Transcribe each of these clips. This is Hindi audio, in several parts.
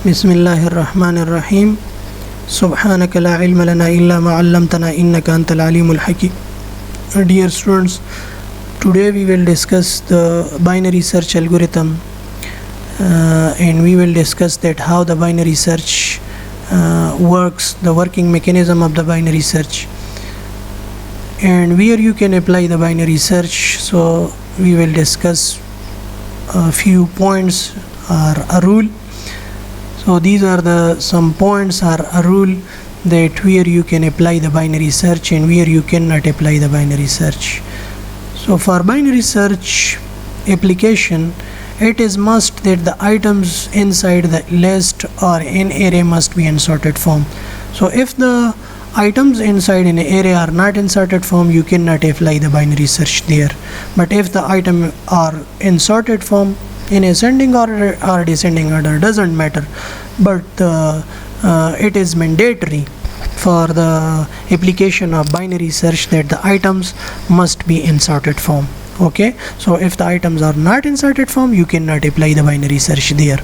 बिस्मिल्लाहिर्रहमानिर्रहीम सुब्हानक ला इल्म लना इल्ला मा अल्लमतना इन्नका अंतल अलीमुल हकीम. Dear students, today we will discuss the binary search algorithm and we will discuss that how the binary search works, the working mechanism of the binary search, and where you can apply the binary search. So we will discuss a few points or a rule. So these are the some points or a rule that where you can apply the binary search and where you cannot apply the binary search. So for binary search application, it is must that the items inside the list or in array must be in sorted form. So if the items inside an array are not in sorted form, you cannot apply the binary search there. But if the item are in sorted form, in ascending order or descending order, doesn't matter, but it is mandatory for the application of binary search that the items must be in sorted form. Okay, so if the items are not in sorted form, you cannot apply the binary search there,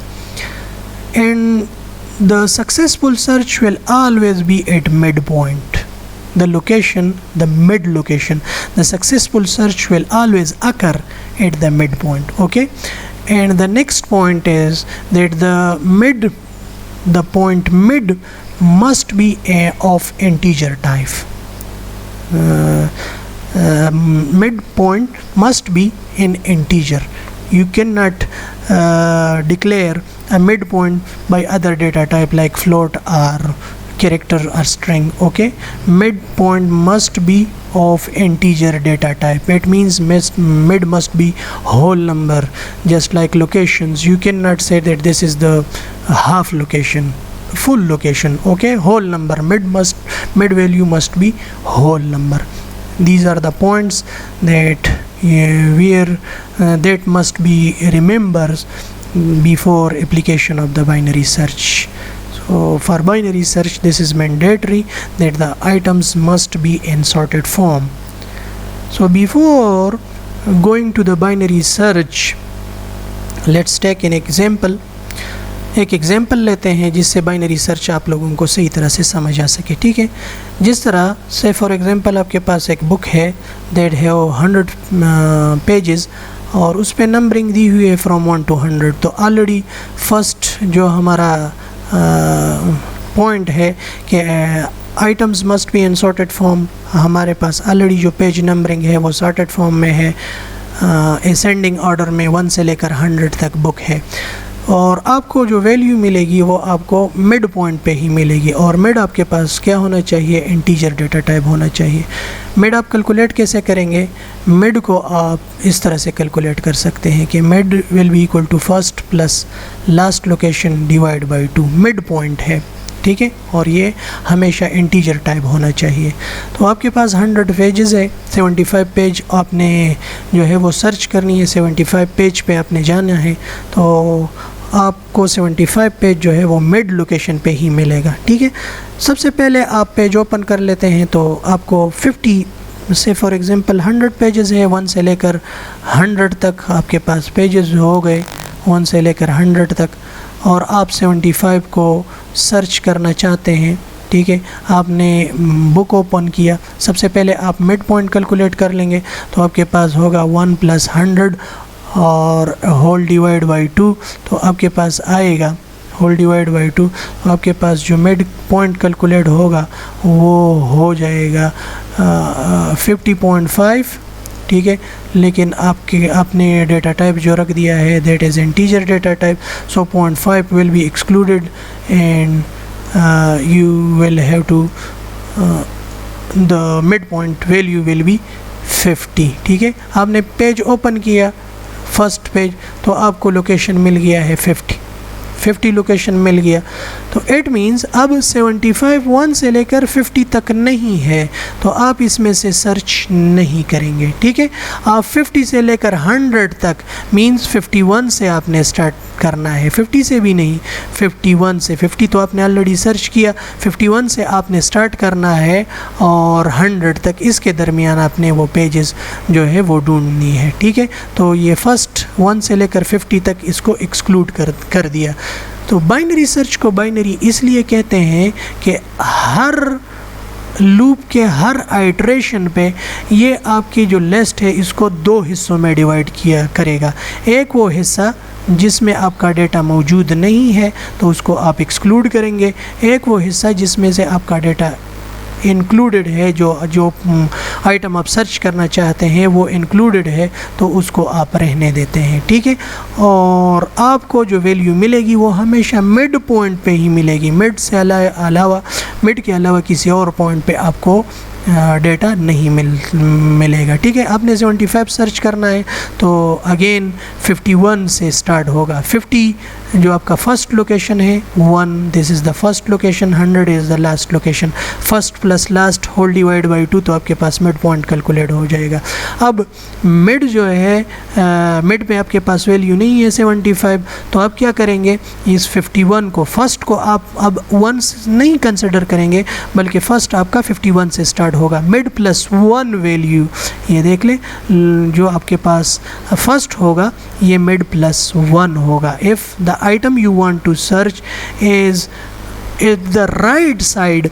and the successful search will always be at midpoint. The location, the mid location, the successful search will always occur at the midpoint. Okay, and the next point is that the point mid must be of integer type. Midpoint must be in integer. You cannot declare a midpoint by other data type like float or character or string. Okay, midpoint must be of integer data type. It means mid must be whole number, just like locations. You cannot say that this is the half location, full location. Okay, whole number. Mid value must be whole number. These are the points that where that must be remembered before application of the binary search. So for binary search, this is mandatory that the items must be in sorted form. So before going to the binary search, let's take an example. एक एग्जाम्पल लेते हैं जिससे बाइनरी सर्च आप लोगों को सही तरह से समझ आ सके. ठीक है, जिस तरह से फॉर एग्जांपल आपके पास एक बुक है दैट हैव 100 पेजेस और उस पर नंबरिंग दी हुई है फ्रॉम 1 to 100. तो ऑलरेडी फर्स्ट जो हमारा पॉइंट है कि items must be in sorted form, हमारे पास ऑलरेडी जो पेज नंबरिंग है वो सॉर्टेड फॉर्म में है, असेंडिंग ऑर्डर में 1 से लेकर 100 तक बुक है, और आपको जो वैल्यू मिलेगी वो आपको मिड पॉइंट पे ही मिलेगी. और मिड आपके पास क्या होना चाहिए? इंटीजर डेटा टाइप होना चाहिए. मिड आप कैलकुलेट कैसे करेंगे? मिड को आप इस तरह से कैलकुलेट कर सकते हैं कि mid will be equal to first plus last location divide by 2. Mid point है, ठीक है, और ये हमेशा इंटीजर टाइप होना चाहिए. तो आपके पास 100 पेजेस है, 75 पेज आपने जो है वो सर्च करनी है, 75 पेज पे आपने जाना है, तो आपको 75 पेज जो है वो मिड लोकेशन पे ही मिलेगा. ठीक है, सबसे पहले आप पेज ओपन कर लेते हैं तो आपको 50 से फॉर एग्जांपल 100 पेजेस है, 1 से लेकर 100 तक आपके पास पेजेस हो गए, 1 से लेकर 100 तक, और आप 75 को सर्च करना चाहते हैं. ठीक है, आपने बुक ओपन किया, सबसे पहले आप मिड पॉइंट कैलकुलेट कर लेंगे, तो आपके पास होगा 1 + 100 और होल डिवाइड बाई 2, तो आपके पास आएगा होल डिवाइड बाई 2, तो आपके पास जो मिड पॉइंट कैलकुलेट होगा वो हो जाएगा 50.5. ठीक है, लेकिन आपने डेटा टाइप जो रख दिया है that is integer data type, so 0.5 will be excluded and you will have to the mid point value will be 50. ठीक है, आपने पेज ओपन किया फर्स्ट पेज, तो आपको लोकेशन मिल गया है 50 लोकेशन मिल गया. तो इट मीन्स अब 75 1 से लेकर 50 तक नहीं है, तो आप इसमें से सर्च नहीं करेंगे. ठीक है, आप 50 से लेकर 100 तक मीन्स 51 से आपने स्टार्ट करना है, 50 से भी नहीं, 51 से। 50 तो आपने ऑलरेडी सर्च किया, 51 से आपने स्टार्ट करना है और 100 तक इसके दरमियान आपने वो पेजेस जो है वो ढूंढनी है, ठीक है। तो ये फर्स्ट 1 से लेकर 50 तक इसको एक्सक्लूड कर दिया। तो बाइनरी सर्च को बाइनरी इसलिए कहते हैं कि हर लूप के हर आइट्रेशन पे ये आपकी जो लिस्ट है इसको 2 हिस्सों में डिवाइड किया करेगा। एक वो हिस्सा जिसमें आपका डेटा मौजूद नहीं है तो उसको आप एक्सक्लूड करेंगे, एक वो हिस्सा जिसमें से आपका डेटा इंक्लूडेड है, जो आइटम आप सर्च करना चाहते हैं वो इंक्लूडेड है तो उसको आप रहने देते हैं, ठीक है। और आपको जो वैल्यू मिलेगी वो हमेशा मिड पॉइंट पे ही मिलेगी, मिड के अलावा किसी और पॉइंट पे आपको डेटा नहीं मिलेगा, ठीक है। आपने 75 सर्च करना है तो अगेन 51 से स्टार्ट होगा। 50 जो आपका फर्स्ट लोकेशन है, 1 this is the first location, 100 is the last location. First plus last whole divide by 2 तो आपके पास मिड पॉइंट कैलकुलेट हो जाएगा। अब मिड जो है मिड पे आपके पास वैल्यू नहीं है 75, तो आप क्या करेंगे, इस 51 को फर्स्ट को आप अब 1 नहीं कंसिडर करेंगे बल्कि फ़र्स्ट आपका 51 से स्टार्ट होगा। मिड प्लस 1 वैल्यू ये देख लें, जो आपके पास फर्स्ट होगा ये मिड प्लस 1 होगा। If the item you want to search is the right side,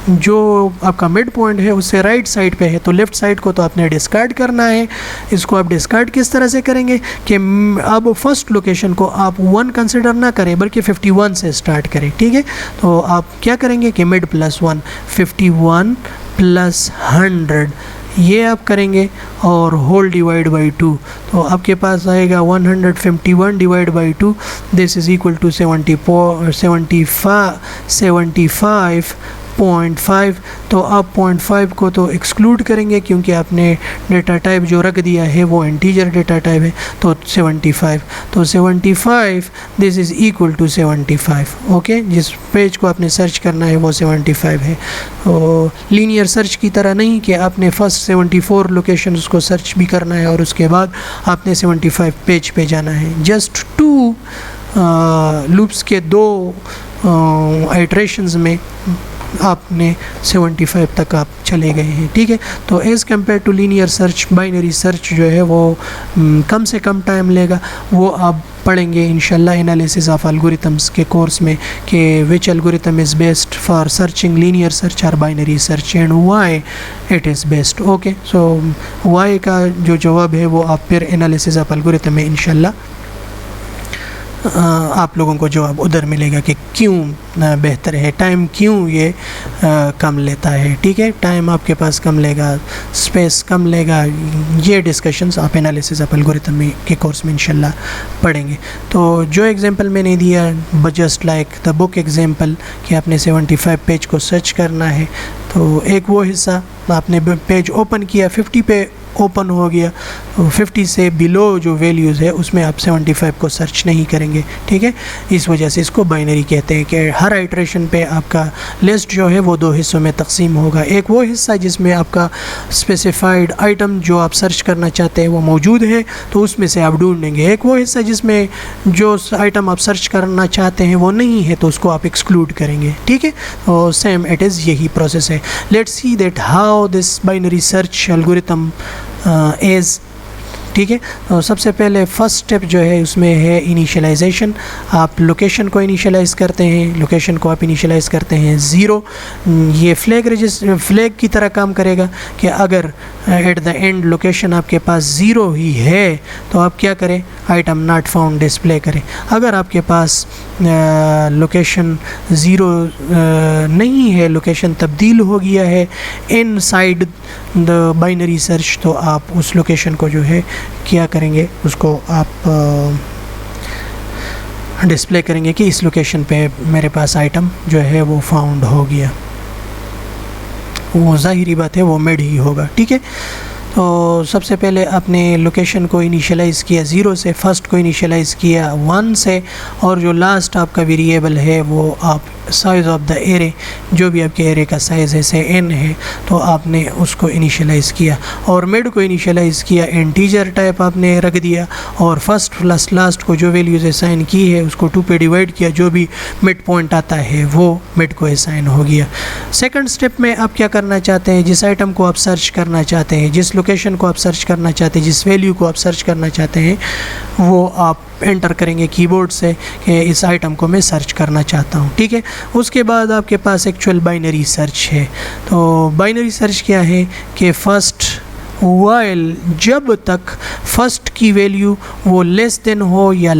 जो आपका मिड पॉइंट है उससे राइट साइड पे है तो लेफ़्ट साइड को तो आपने डिस्कार्ड करना है। इसको आप डिस्कार्ड किस तरह से करेंगे कि अब फर्स्ट लोकेशन को आप 1 कंसिडर ना करें बल्कि 51 से स्टार्ट करें, ठीक है। तो आप क्या करेंगे कि मिड प्लस 1, 51 प्लस 100 ये आप करेंगे और होल डिवाइड बाई 2 तो आपके पास आएगा 151 divide by 2, this is equal to 75.5। तो आप 0.5 को तो एक्सक्लूड करेंगे क्योंकि आपने डेटा टाइप जो रख दिया है वो इंटीजर डेटा टाइप है, तो 75, तो 75 this is equal to 75, okay. जिस पेज को आपने सर्च करना है वो 75 है। तो लीनियर सर्च की तरह नहीं कि आपने फर्स्ट 74 लोकेशन उसको सर्च भी करना है और उसके बाद आपने 75 पेज पे जाना है। जस्ट 2 लूप्स के 2 आइट्रेशंस में आपने 75 तक आप चले गए हैं, ठीक है। तो as compare to linear search, binary search जो है वो कम से कम टाइम लेगा। वो आप पढ़ेंगे इंशाल्लाह एनालिसिस ऑफ एल्गोरिथम्स के कोर्स में कि which algorithm is best for searching linear search और binary search and why it is best, okay. So why का जो जवाब है वो आप फिर एनालिसिस ऑफ एल्गोरिथम में इंशाल्लाह आप लोगों को जवाब उधर मिलेगा कि क्यों बेहतर है, टाइम क्यों ये कम लेता है, ठीक है। टाइम आपके पास कम लेगा, स्पेस कम लेगा, ये डिस्कशंस आप एनालिसिस ऑफ एल्गोरिथम के कोर्स में इंशाल्लाह पढ़ेंगे। तो जो एग्जांपल मैंने दिया just like the book example कि आपने 75 पेज को सर्च करना है, तो एक वो हिस्सा आपने पेज ओपन किया, 50 पे ओपन हो गया, 50 से बिलो जो वैल्यूज़ है उसमें आप 75 को सर्च नहीं करेंगे, ठीक है। इस वजह से इसको बाइनरी कहते हैं कि हर आइट्रेशन पे आपका लिस्ट जो है वो 2 हिस्सों में तकसीम होगा। एक वो हिस्सा जिसमें आपका स्पेसिफाइड आइटम जो आप सर्च करना चाहते हैं वो मौजूद है तो उसमें से आप ढूंढेंगे। एक वो हिस्सा जिसमें जो आइटम आप सर्च करना चाहते हैं वो नहीं है तो उसको आप एक्सक्लूड करेंगे, ठीक है। और सेम इट इज़ यही प्रोसेस है। Let's see that how this binary search algorithm is, ठीक है। तो सबसे पहले फर्स्ट स्टेप जो है उसमें है इनिशियलाइजेशन। आप लोकेशन को इनिशियलाइज़ करते हैं, लोकेशन को आप इनिशियलाइज़ करते हैं 0। ये फ्लैग की तरह काम करेगा कि अगर एट द एंड लोकेशन आपके पास 0 ही है तो आप क्या करें, आइटम नॉट फाउंड डिस्प्ले करें। अगर आपके पास लोकेशन 0 नहीं है, लोकेशन तब्दील हो गया है इनसाइड द बाइनरी सर्च, तो आप उस लोकेशन को जो है क्या करेंगे, उसको आप डिस्प्ले करेंगे कि इस लोकेशन पे मेरे पास आइटम जो है वो फाउंड हो गया। वो ज़ाहिरी बात है वो मिड ही होगा, ठीक है। तो सबसे पहले आपने लोकेशन को इनिशियलाइज़ किया 0 से, फर्स्ट को इनिशियलाइज़ किया 1 से, और जो लास्ट आपका वेरिएबल है वो आप साइज़ ऑफ द एरे, जो भी आपके एरे का साइज़ है से n है, तो आपने उसको इनिशियलाइज़ किया और मिड को इनिशियलाइज़ किया, इंटीजर टाइप आपने रख दिया और फर्स्ट प्लस लास्ट को जो वैल्यूज़ असाइन की है उसको 2 पे डिवाइड किया, जो भी मिड पॉइंट आता है वो मिड को असाइन हो गया। सेकंड स्टेप में आप क्या करना चाहते हैं, जिस आइटम को आप सर्च करना चाहते हैं, जिस लोकेशन को आप सर्च करना चाहते हैं, जिस वैल्यू को आप सर्च करना चाहते हैं, वो आप एंटर करेंगे कीबोर्ड से कि इस आइटम को मैं सर्च करना चाहता हूँ। ठीक है, उसके बाद आपके पास एक्चुअल बाइनरी सर्च है। तो बाइनरी सर्च क्या है कि फ़र्स्ट वाइल, जब तक फर्स्ट की वैल्यू वो लेस देन हो या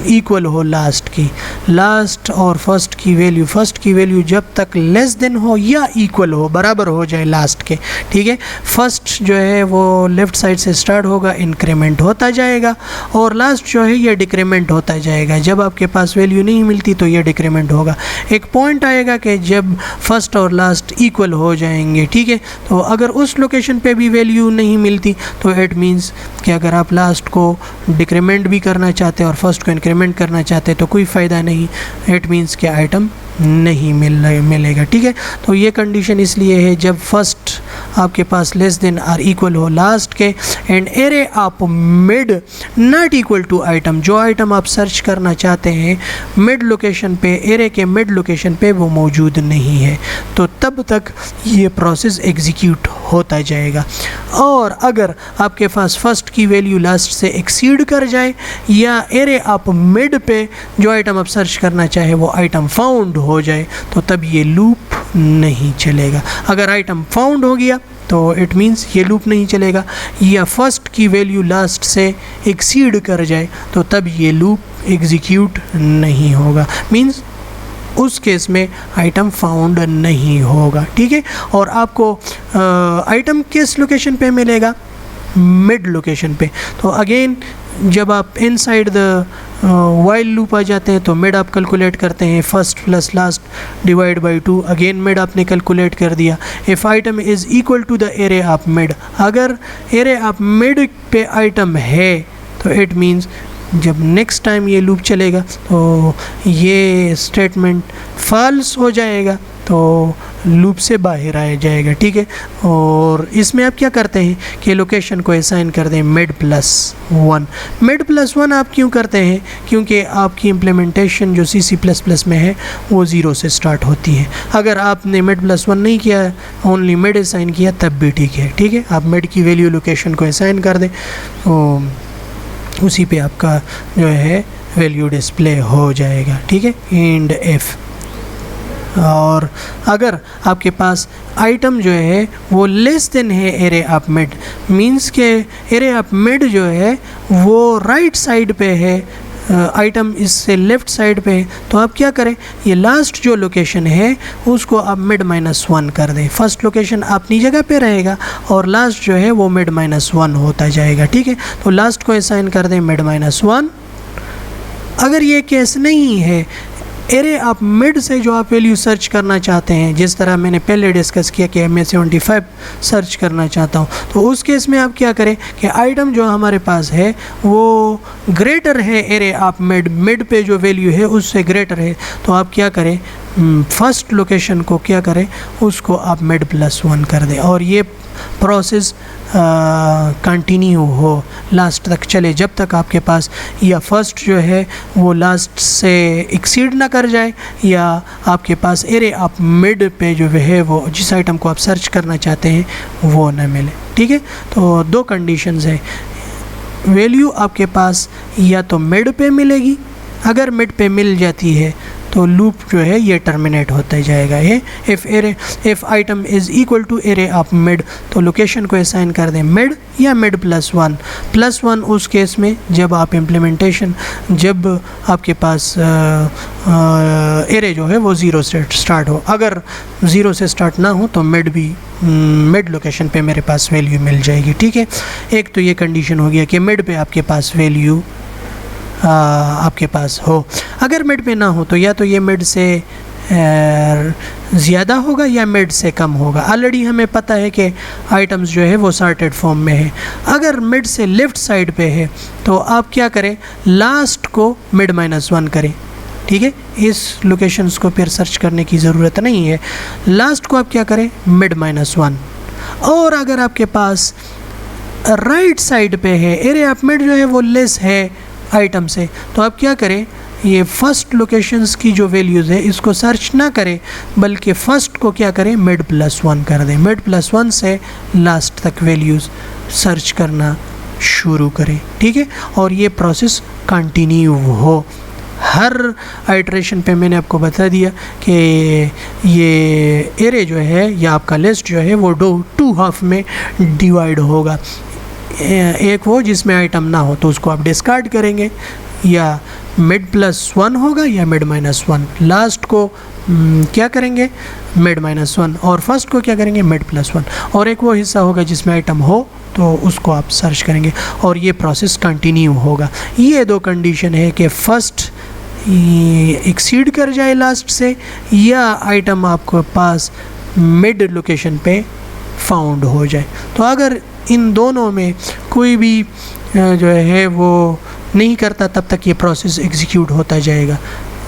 इक्वल हो लास्ट की, लास्ट और फर्स्ट की वैल्यू जब तक लेस देन हो या इक्वल हो, बराबर हो जाए लास्ट के। ठीक है, फर्स्ट जो है वो लेफ़्ट साइड से स्टार्ट होगा, इंक्रीमेंट होता जाएगा और लास्ट जो है ये डिक्रीमेंट होता जाएगा। जब आपके पास वैल्यू नहीं मिलती तो ये डिक्रीमेंट होगा। एक पॉइंट आएगा कि जब फर्स्ट और लास्ट इक्वल हो जाएंगे। ठीक है, तो अगर उस लोकेशन पे भी वैल्यू नहीं मिलती तो इट मीन्स कि अगर आप लास्ट को डिक्रीमेंट भी करना चाहते हैं और फर्स्ट को इंक्रीमेंट करना चाहते हैं तो कोई फ़ायदा नहीं, इट मीन्स कि आइटम नहीं मिलेगा। ठीक है, तो ये कंडीशन इसलिए है जब फर्स्ट आपके पास लेस देन आर इक्वल हो लास्ट के and array of mid not equal to item, जो आइटम आप सर्च करना चाहते हैं मिड लोकेशन पे, एरे के मिड लोकेशन पे वो मौजूद नहीं है, तो तब तक ये प्रोसेस एग्जीक्यूट होता जाएगा। और अगर आपके पास फर्स्ट की वैल्यू लास्ट से एक्सीड कर जाए या एरे आप मिड पे जो आइटम आप सर्च करना चाहे वो आइटम फाउंड हो जाए तो तब ये लूप नहीं चलेगा। अगर आइटम फाउंड हो गया तो इट मीन्स ये लूप नहीं चलेगा, या फर्स्ट की वैल्यू लास्ट से एक्सीड कर जाए तो तब ये लूप एग्जीक्यूट नहीं होगा, मीन्स उस केस में आइटम फाउंड नहीं होगा। ठीक है, और आपको आइटम किस लोकेशन पे मिलेगा, मिड लोकेशन पे। तो अगेन जब आप इनसाइड द वाइल लूप आ जाते हैं तो मिड आप कैलकुलेट करते हैं, first plus last divide by 2, again mid आपने कैलकुलेट कर दिया। If item is equal to the array of mid, अगर एरे आप मिड पे आइटम है तो इट मीन्स जब नेक्स्ट टाइम ये लूप चलेगा तो ये स्टेटमेंट फॉल्स हो जाएगा, तो लूप से बाहर आ जाएगा। ठीक है, और इसमें आप क्या करते हैं कि लोकेशन को असाइन कर दें मिड प्लस 1। मिड प्लस 1 आप क्यों करते हैं, क्योंकि आपकी इम्प्लीमेंटेशन जो C++ में है वो 0 से स्टार्ट होती है। अगर आपने मिड प्लस 1 नहीं किया, ओनली मिड असाइन किया, तब भी ठीक है। ठीक है, आप मिड की वैल्यू लोकेशन को असाइन कर दें तो उसी पे आपका जो है वैल्यू डिस्प्ले हो जाएगा। ठीक है, एंड एफ। और अगर आपके पास आइटम जो है वो लेस देन है एरे आप मिड, मींस के एरे आप मिड जो है वो राइट साइड पे है, आइटम इससे लेफ़्ट साइड पे है, तो आप क्या करें, ये लास्ट जो लोकेशन है उसको आप मिड -1 कर दें। फर्स्ट लोकेशन अपनी जगह पे रहेगा और लास्ट जो है वो मिड -1 होता जाएगा। ठीक है, तो लास्ट को असाइन कर दें मिड -1। अगर ये केस नहीं है, एरे आप मिड से जो आप वैल्यू सर्च करना चाहते हैं, जिस तरह मैंने पहले डिस्कस किया कि मैं 75 सर्च करना चाहता हूं, तो उस केस में आप क्या करें कि आइटम जो हमारे पास है वो ग्रेटर है एरे आप मिड पे जो वैल्यू है उससे ग्रेटर है, तो आप क्या करें, फर्स्ट लोकेशन को क्या करें, उसको आप मिड +1 कर दें और ये प्रोसेस कंटिन्यू हो, लास्ट तक चले, जब तक आपके पास या फर्स्ट जो है वो लास्ट से एक्सीड ना कर जाए या आपके पास एरे आप मिड पे जो है वो जिस आइटम को आप सर्च करना चाहते हैं वो ना मिले। ठीक है, तो दो कंडीशंस है, वैल्यू आपके पास या तो मिड पे मिलेगी, अगर मिड पे मिल जाती है तो लूप जो है ये टर्मिनेट होता जाएगा। ये if item is equal to array of mid, तो लोकेशन को असाइन कर दें मिड या मिड +1 उस केस में जब आप इम्प्लीमेंटेशन, जब आपके पास एरे जो है वो 0 से स्टार्ट हो। अगर 0 से स्टार्ट ना हो तो मिड लोकेशन पे मेरे पास वैल्यू मिल जाएगी। ठीक है, एक तो ये कंडीशन हो गया कि मिड पे आपके पास वैल्यू आपके पास हो। अगर मिड पे ना हो तो या तो ये मिड से ज़्यादा होगा या मिड से कम होगा। ऑलरेडी हमें पता है कि आइटम्स जो है वो सॉर्टेड फॉर्म में है। अगर मिड से लेफ़्ट साइड पे है तो आप क्या करें, लास्ट को मिड -1 करें। ठीक है, इस लोकेशंस को फिर सर्च करने की ज़रूरत नहीं है। लास्ट को आप क्या करें, मिड -1। और अगर आपके पास राइट साइड पे है एरिया ऑफ मिड जो है वो लेस है आइटम से, तो आप क्या करें, ये फर्स्ट लोकेशंस की जो वैल्यूज़ है इसको सर्च ना करें, बल्कि फ़र्स्ट को क्या करें, मिड +1 कर दें। मिड +1 से लास्ट तक वैल्यूज़ सर्च करना शुरू करें, ठीक है। और ये प्रोसेस कंटिन्यू हो। हर आइट्रेशन पे मैंने आपको बता दिया कि ये एरे जो है या आपका लिस्ट जो है वो 2 हाफ में डिवाइड होगा। एक वो जिसमें आइटम ना हो तो उसको आप डिस्कार्ड करेंगे, या मिड +1 होगा या मिड -1। लास्ट को क्या करेंगे, मिड -1, और फर्स्ट को क्या करेंगे, मिड +1। और एक वो हिस्सा होगा जिसमें आइटम हो तो उसको आप सर्च करेंगे, और ये प्रोसेस कंटिन्यू होगा। ये 2 कंडीशन है कि फ़र्स्ट एक्सीड कर जाए लास्ट से, या आइटम आपके पास मिड लोकेशन पे फाउंड हो जाए। तो अगर इन दोनों में कोई भी जो है वो नहीं करता, तब तक ये प्रोसेस एग्जीक्यूट होता जाएगा।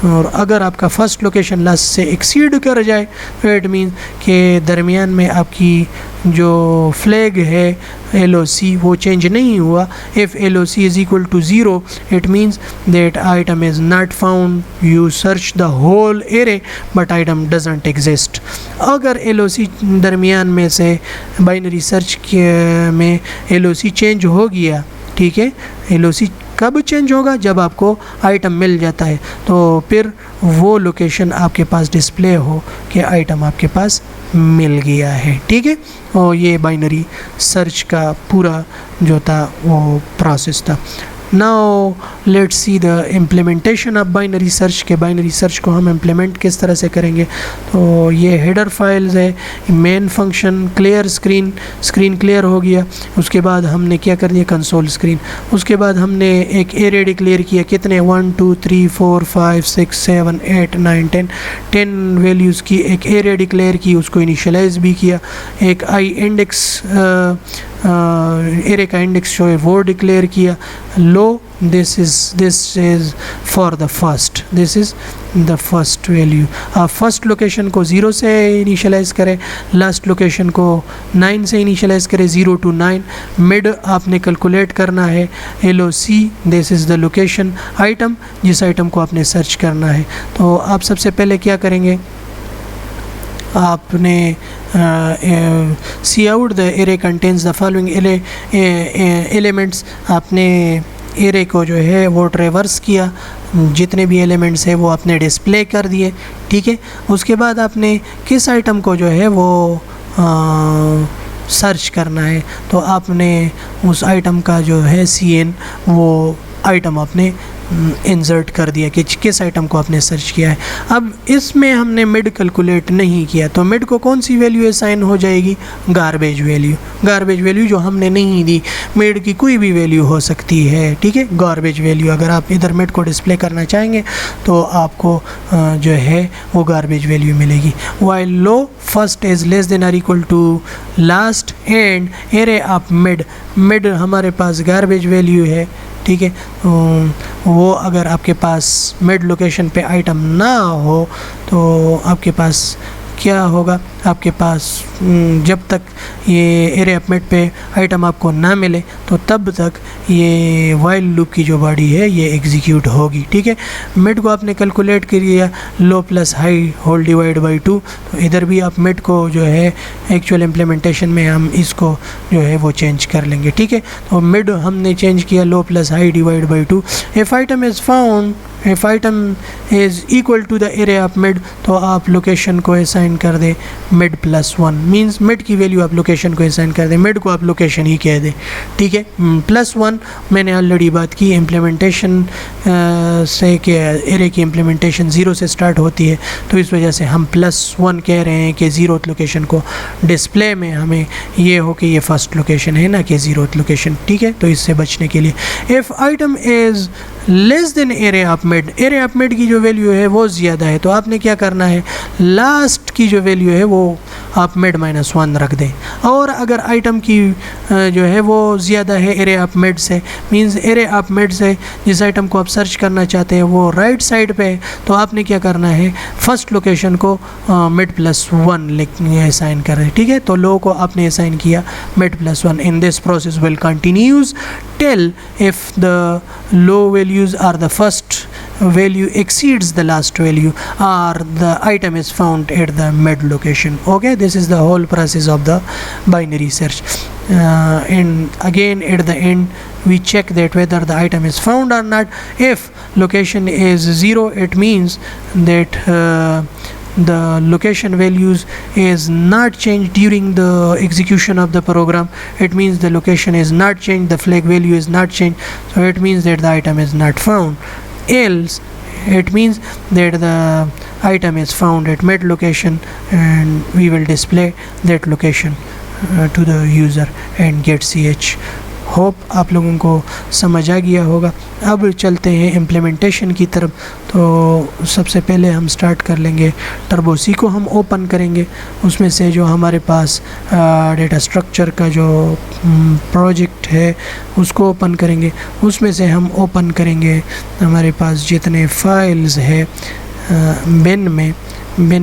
और अगर आपका फ़र्स्ट लोकेशन लास्ट से एक्सीड कर जाए तो इट मीन कि दरमियान में आपकी जो फ्लैग है LOC वो चेंज नहीं हुआ। If LOC is equal to 0 it means that item is not found, you search the whole array but item doesn't exist. अगर LOC दरमियान में से बाइनरी सर्च में LOC चेंज हो गया, ठीक है, LOC कब चेंज होगा, जब आपको आइटम मिल जाता है, तो फिर वो लोकेशन आपके पास डिस्प्ले हो कि आइटम आपके पास मिल गया है, ठीक है। और ये बाइनरी सर्च का पूरा जो था वो प्रोसेस था। Now let's see the implementation of binary search के बाइनरी सर्च को हम इम्प्लीमेंट किस तरह से करेंगे। तो ये हेडर फाइल्स है, main function clear screen clear हो गया। उसके बाद हमने क्या कर दिया, कंसोल स्क्रीन। उसके बाद हमने एक एरे डिक्लेयर किया, कितने 1 2 3 4 5 6 7 8 9 10 वैल्यूज़ की एक एरे डिक्लेयर की, उसको इनिशियलाइज भी किया। एक आई इंडेक्स एरे का इंडेक्स जो है वो डिक्लेयर किया। Low this is for the first, this is the first value. आप फर्स्ट लोकेशन को 0 से इनिशियलाइज़ करें, लास्ट लोकेशन को 9 से इनिशियलाइज़ करें, 0 to 9। मिड आपने कैलकुलेट करना है। LOC this is the location item, जिस आइटम को आपने सर्च करना है। तो आप सबसे पहले क्या करेंगे, आपने see out the array contains the following elements. आपने एरे को जो है वो ट्रेवर्स किया, जितने भी एलिमेंट्स हैं वो आपने डिस्प्ले कर दिए, ठीक है। उसके बाद आपने किस आइटम को जो है वो सर्च करना है, तो आपने उस आइटम का जो है CN वो आइटम आपने इंसर्ट कर दिया कि किस आइटम को आपने सर्च किया है। अब इसमें हमने मिड कैलकुलेट नहीं किया, तो मिड को कौन सी वैल्यू असाइन हो जाएगी, गार्बेज वैल्यू जो हमने नहीं दी। मिड की कोई भी वैल्यू हो सकती है, ठीक है, गार्बेज वैल्यू। अगर आप इधर मिड को डिस्प्ले करना चाहेंगे तो आपको जो है वो गार्बेज वैल्यू मिलेगी। While low first is less than or equal to last and array of mid हमारे पास गार्बेज वैल्यू है, ठीक है। वो अगर आपके पास मिड लोकेशन पे आइटम ना हो तो आपके पास क्या होगा, आपके पास जब तक ये एरे ऑफ मिड पे आइटम आपको ना मिले तो तब तक ये वाइल लूप की जो बॉडी है ये एग्जीक्यूट होगी, ठीक है। मिड को आपने कैलकुलेट कर लिया, low plus high whole divide by 2। तो इधर भी आप मिड को जो है एक्चुअल इम्प्लीमेंटेशन में हम इसको जो है वो चेंज कर लेंगे, ठीक है। तो मिड हमने चेंज किया low plus high divide by 2। If item is found, if item is equal to the array of mid, तो आप लोकेशन को असाइन कर दें मिड +1। मीन्स मिड की वैल्यू आप लोकेशन को असाइन कर दें, मिड को आप लोकेशन ही कह दें, ठीक है। +1 मैंने ऑलरेडी बात की इम्प्लीमेंटेशन से कि एरे की इम्प्लीमेंटेशन 0 से स्टार्ट होती है, तो इस वजह से हम +1 कह रहे हैं कि 0th लोकेशन को डिस्प्ले में हमें ये हो कि ये फर्स्ट लोकेशन है ना कि 0th लोकेशन, ठीक है। तो इससे बचने के लिए if item is less then array of mid की जो वैल्यू है वो ज़्यादा है, तो आपने क्या करना है, लास्ट की जो वैल्यू है वो आप मिड -1 रख दें। और अगर आइटम की जो है वो ज़्यादा है एरे ऑफ मिड से, मींस एरे ऑफ मिड से जिस आइटम को आप सर्च करना चाहते हैं वो राइट साइड पे है, तो आपने क्या करना है, फर्स्ट लोकेशन को मिड +1 लिख असाइन कर रहे हैं, ठीक है। तो लो को आपने असाइन किया mid +1। In this process will continues till if the low values are the first value exceeds the last value or the item is found at the mid location. Okay, this is the whole process of the binary search. And again at the end we check that whether the item is found or not. If location is 0, it means that the location values is not changed during the execution of the program. It means the location is not changed, the flag value is not changed, so it means that the item is not found. Else it means that the item is found at mid location, and we will display that location to the user and get ch. Hope आप लोगों को समझ आ गया होगा। अब चलते हैं इम्प्लीमेंटेशन की तरफ। तो सबसे पहले हम स्टार्ट कर लेंगे टर्बो सी को हम ओपन करेंगे। उसमें से जो हमारे पास डेटा स्ट्रक्चर का जो प्रोजेक्ट है उसको ओपन करेंगे। उसमें से हम ओपन करेंगे हमारे पास जितने फाइल्स है बिन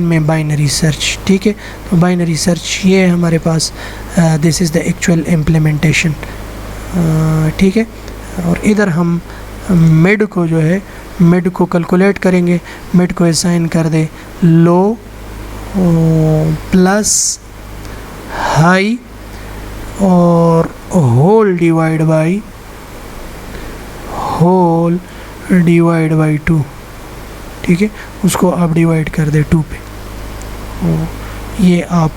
में बाइनरी सर्च, ठीक है। तो बाइनरी सर्च ये हमारे पास this is the actual implementation, ठीक है। और इधर हम मिड को जो है मिड को कैलकुलेट करेंगे। मिड को असाइन कर दे लो प्लस हाई और होल डिवाइड बाई 2, ठीक है। उसको आप डिवाइड कर दे 2 पे। ये आप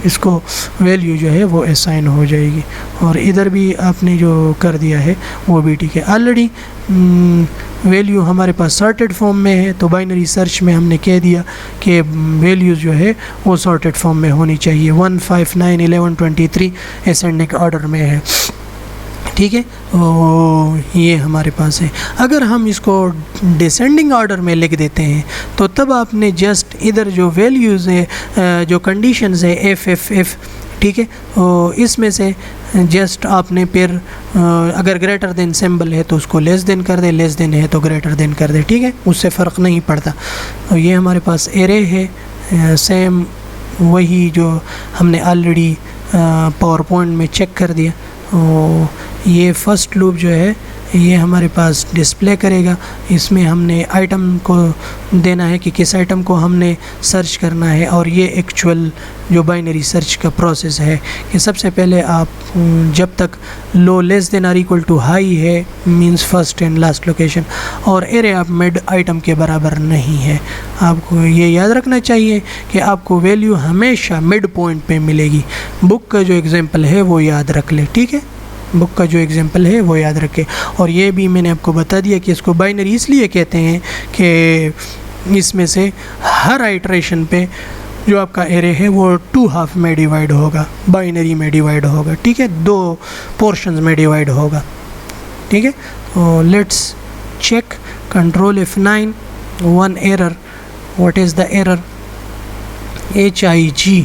इसको वैल्यू जो है वो असाइन हो जाएगी। और इधर भी आपने जो कर दिया है वो भी ठीक है। ऑलरेडी वैल्यू हमारे पास सॉर्टेड फॉर्म में है, तो बाइनरी सर्च में हमने कह दिया कि वैल्यूज़ जो है वो सॉर्टेड फॉर्म में होनी चाहिए। 1 5 9 11 23 असेंडिंग ऑर्डर में है, ठीक है। ये हमारे पास है। अगर हम इसको डिसेंडिंग ऑर्डर में लिख देते हैं तो तब आपने जस्ट इधर जो वैल्यूज़ है जो कंडीशंस है एफ, ठीक है, इसमें से जस्ट आपने फिर अगर ग्रेटर देन सिंबल है तो उसको लेस देन कर दे, लेस देन है तो ग्रेटर देन कर दे, ठीक है। उससे फ़र्क नहीं पड़ता। तो ये हमारे पास एरे है, सेम वही जो हमने ऑलरेडी पावर पॉइंट में चेक कर दिया। ये फर्स्ट लूप जो है ये हमारे पास डिस्प्ले करेगा। इसमें हमने आइटम को देना है कि किस आइटम को हमने सर्च करना है। और ये एक्चुअल जो बाइनरी सर्च का प्रोसेस है कि सबसे पहले आप जब तक low less than or equal to high है, means first and last location, और एरे ऑफ मिड आइटम के बराबर नहीं है, आपको ये याद रखना चाहिए कि आपको वैल्यू हमेशा मिड पॉइंट पे मिलेगी। बुक का जो एग्जांपल है वो याद रख ले, ठीक है। बुक का जो एग्जांपल है वो याद रखें। और ये भी मैंने आपको बता दिया कि इसको बाइनरी इसलिए कहते हैं कि इसमें से हर आइटरेशन पे जो आपका एरे है वो 2 हाफ में डिवाइड होगा, बाइनरी में डिवाइड होगा, ठीक है, 2 पोर्शंस में डिवाइड होगा, ठीक है। तो let's check control F9, 1 error. What is the error? HIG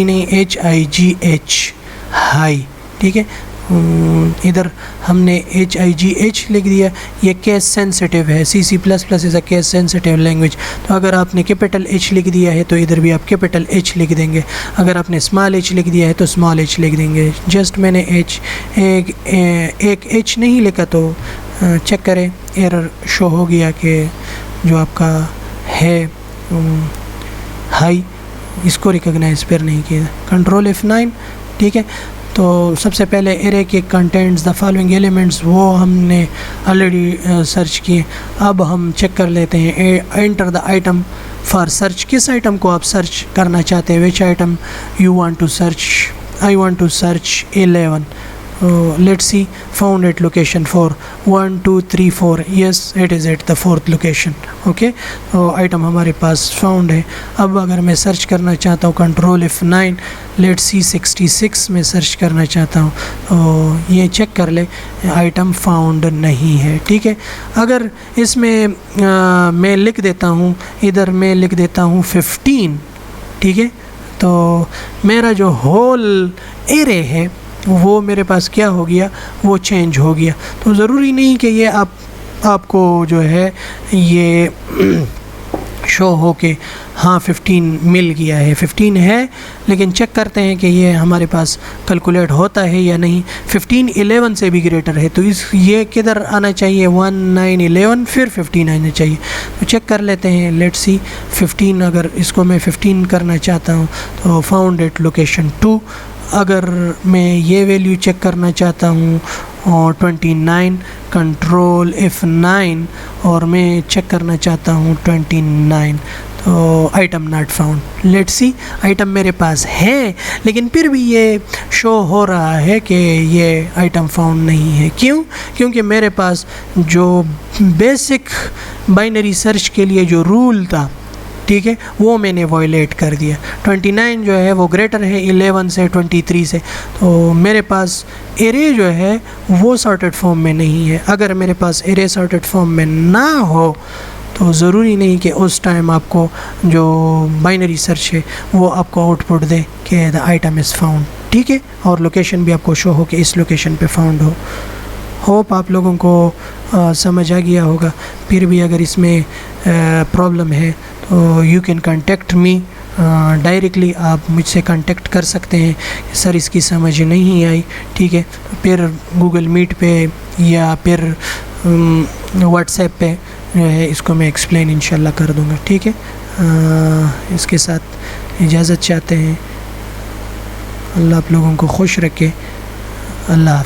नहीं HIGH हाई, ठीक है। इधर हमने HIGH लिख दिया। ये केस सेंसिटिव है, C++ is a case sensitive language. तो अगर आपने कैपिटल H लिख दिया है तो इधर भी आप कैपिटल H लिख देंगे। अगर आपने स्मॉल h लिख दिया है तो स्मॉल h लिख देंगे। जस्ट मैंने एक H नहीं लिखा तो चेक करें, एरर शो हो गया कि जो आपका है हाई, इसको रिकॉग्नाइज पर नहीं किया। कंट्रोल F9, ठीक है। तो सबसे पहले एरे के कंटेंट्स द फॉलोइंग एलिमेंट्स वो हमने ऑलरेडी सर्च किए। अब हम चेक कर लेते हैं enter the item for search. किस आइटम को आप सर्च करना चाहते हैं? Which item you want to search? I want to search 11। let's see, found at location 4, 1 2 3 4, yes it is at the 4th location, okay। तो आइटम हमारे पास फाउंड है। अब अगर मैं सर्च करना चाहता हूँ कंट्रोल F9, लेट्स सी 66 में सर्च करना चाहता हूँ, तो ये चेक कर ले आइटम फाउंड नहीं है, ठीक है। अगर इसमें मैं लिख देता हूँ, इधर मैं लिख देता हूँ 15, ठीक है। तो मेरा जो होल एरे है वो मेरे पास क्या हो गया, वो चेंज हो गया। तो ज़रूरी नहीं कि ये आपको जो है ये शो हो के हाँ 15 मिल गया है, 15 है, लेकिन चेक करते हैं कि ये हमारे पास कैलकुलेट होता है या नहीं। 15 11 से भी ग्रेटर है, तो ये किधर आना चाहिए, 1 9 11 फिर 15 आना चाहिए। तो चेक कर लेते हैं, लेट्स सी 15, अगर इसको मैं 15 करना चाहता हूँ तो फाउंड एट लोकेशन 2। अगर मैं ये वैल्यू चेक करना चाहता हूँ और 29, कंट्रोल F9, और मैं चेक करना चाहता हूँ 29, तो item not found. Let's see, item मेरे पास है लेकिन फिर भी ये शो हो रहा है कि ये आइटम फाउंड नहीं है। क्यों? क्योंकि मेरे पास जो बेसिक बाइनरी सर्च के लिए जो रूल था, ठीक है, वो मैंने वॉयलेट कर दिया। 29 जो है वो ग्रेटर है 11 से, 23 से, तो मेरे पास एरे जो है वो सॉर्टेड फॉर्म में नहीं है। अगर मेरे पास एरे सॉर्टेड फॉर्म में ना हो तो ज़रूरी नहीं कि उस टाइम आपको जो बाइनरी सर्च है वो आपको आउटपुट दे कि द आइटम इज़ फाउंड, ठीक है, और लोकेशन भी आपको शो हो कि इस लोकेशन पे फाउंड हो। होप आप लोगों को समझ आ गया होगा। फिर भी अगर इसमें प्रॉब्लम है तो you can contact me directly, आप मुझसे कांटेक्ट कर सकते हैं। सर इसकी समझ नहीं आई, ठीक है, फिर गूगल मीट पे या फिर व्हाट्सएप पे जो है इसको मैं एक्सप्लेन इंशाल्लाह कर दूंगा, ठीक है। इसके साथ इजाज़त चाहते हैं। अल्लाह आप लोगों को खुश रखे। अल्लाह हाफ़िज़।